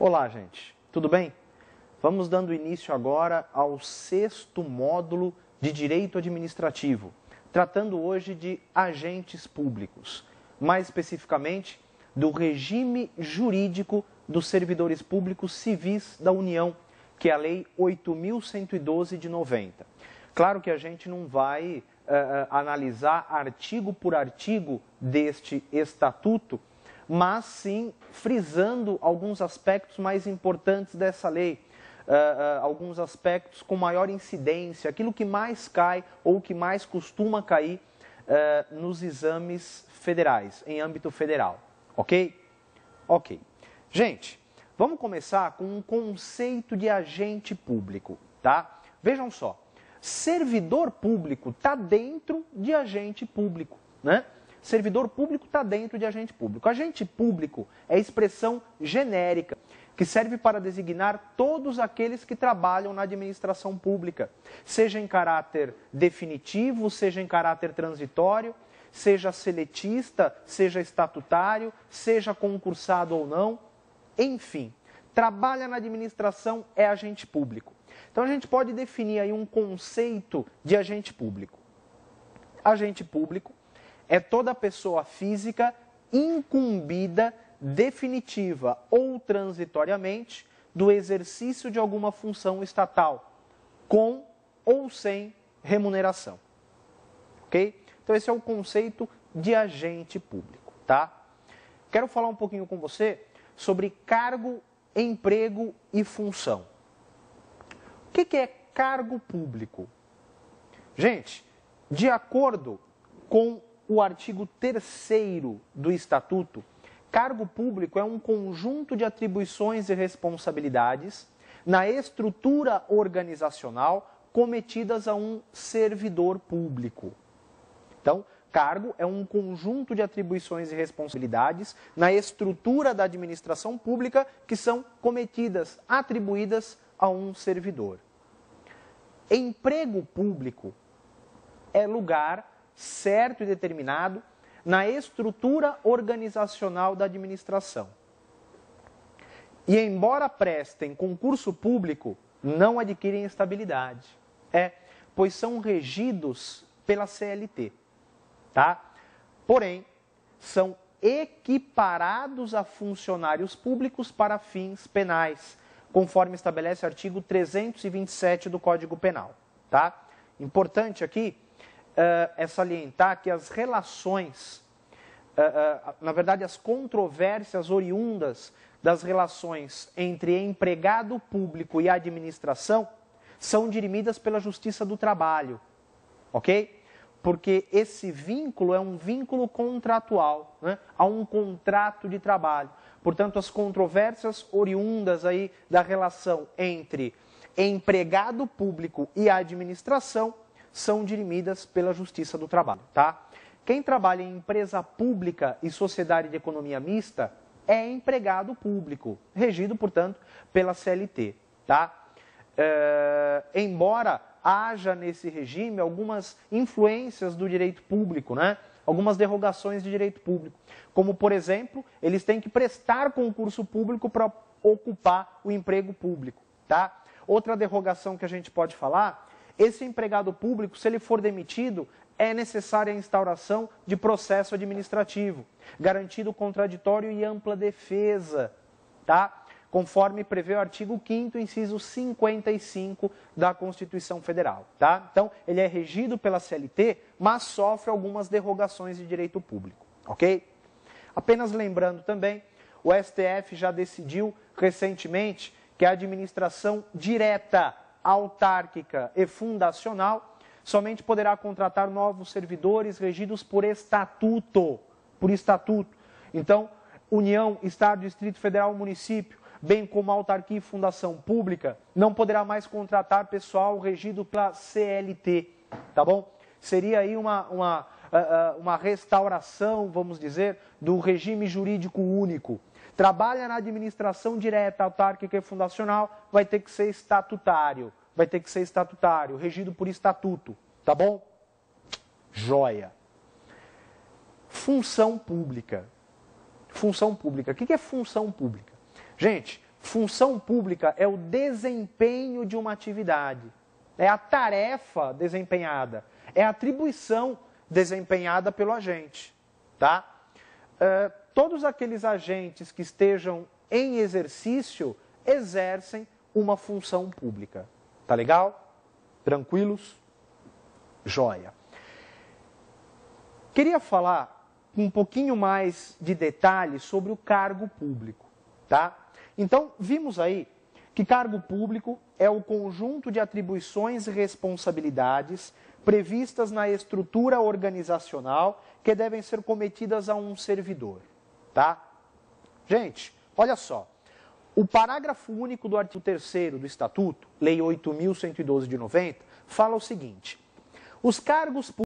Olá, gente. Tudo bem? Vamos dando início agora ao 6º módulo de Direito Administrativo, tratando hoje de agentes públicos, mais especificamente do regime jurídico dos servidores públicos civis da União, que é a Lei 8.112 de 90. Claro que a gente não vai analisar artigo por artigo deste estatuto, mas sim frisando alguns aspectos mais importantes dessa lei, alguns aspectos com maior incidência, aquilo que mais cai ou que mais costuma cair nos exames federais, em âmbito federal, ok? Ok. Gente, vamos começar com um conceito de agente público, tá? Vejam só, servidor público está dentro de agente público, né? Servidor público está dentro de agente público. Agente público é expressão genérica, que serve para designar todos aqueles que trabalham na administração pública, seja em caráter definitivo, seja em caráter transitório, seja seletista, seja estatutário, seja concursado ou não, enfim, trabalha na administração é agente público. Então a gente pode definir aí um conceito de agente público. Agente público é toda pessoa física incumbida definitiva ou transitoriamente do exercício de alguma função estatal, com ou sem remuneração. Ok? Então esse é o conceito de agente público, tá? Quero falar um pouquinho com você sobre cargo, emprego e função. O que é cargo público? Gente, de acordo com o artigo 3º do Estatuto, cargo público é um conjunto de atribuições e responsabilidades na estrutura organizacional cometidas a um servidor público. Então, cargo é um conjunto de atribuições e responsabilidades na estrutura da administração pública que são cometidas, atribuídas a um servidor. Emprego público é lugar certo e determinado na estrutura organizacional da administração. E embora prestem concurso público, não adquirem estabilidade. Pois são regidos pela CLT, tá? Porém, são equiparados a funcionários públicos para fins penais, conforme estabelece o artigo 327 do Código Penal, tá? Importante aqui é salientar que as relações, na verdade as controvérsias oriundas das relações entre empregado público e administração são dirimidas pela Justiça do Trabalho, ok? Porque esse vínculo é um vínculo contratual, né? Há um contrato de trabalho. Portanto, as controvérsias oriundas aí da relação entre empregado público e administração são dirimidas pela Justiça do Trabalho, tá? Quem trabalha em empresa pública e sociedade de economia mista é empregado público, regido, portanto, pela CLT, tá? Embora haja nesse regime algumas influências do direito público, né? Algumas derrogações de direito público, como, por exemplo, eles têm que prestar concurso público para ocupar o emprego público, tá? Outra derrogação que a gente pode falar, esse empregado público, se ele for demitido, é necessária a instauração de processo administrativo, garantido contraditório e ampla defesa, tá? Conforme prevê o artigo 5º, inciso 55 da Constituição Federal, tá? Então, ele é regido pela CLT, mas sofre algumas derrogações de direito público, ok? Apenas lembrando também, o STF já decidiu recentemente que a administração direta, autárquica e fundacional somente poderá contratar novos servidores regidos por estatuto, Então, União, Estado, Distrito Federal, Município, bem como autarquia e fundação pública, não poderá mais contratar pessoal regido pela CLT, tá bom? Seria aí uma restauração, vamos dizer, do regime jurídico único. Trabalha na administração direta, autárquica e fundacional, vai ter que ser estatutário, regido por estatuto, tá bom? Joia. Função pública. Função pública. O que é função pública? Gente, Função pública é o desempenho de uma atividade, é a tarefa desempenhada, é a atribuição desempenhada pelo agente, tá? Todos aqueles agentes que estejam em exercício exercem uma função pública. Tá legal? Tranquilos? Joia. Queria falar um pouquinho mais de detalhes sobre o cargo público, tá? Então, vimos aí que cargo público é o conjunto de atribuições e responsabilidades previstas na estrutura organizacional que devem ser cometidas a um servidor, tá? Gente, olha só. O parágrafo único do artigo 3º do Estatuto, Lei 8.112 de 90, fala o seguinte: os cargos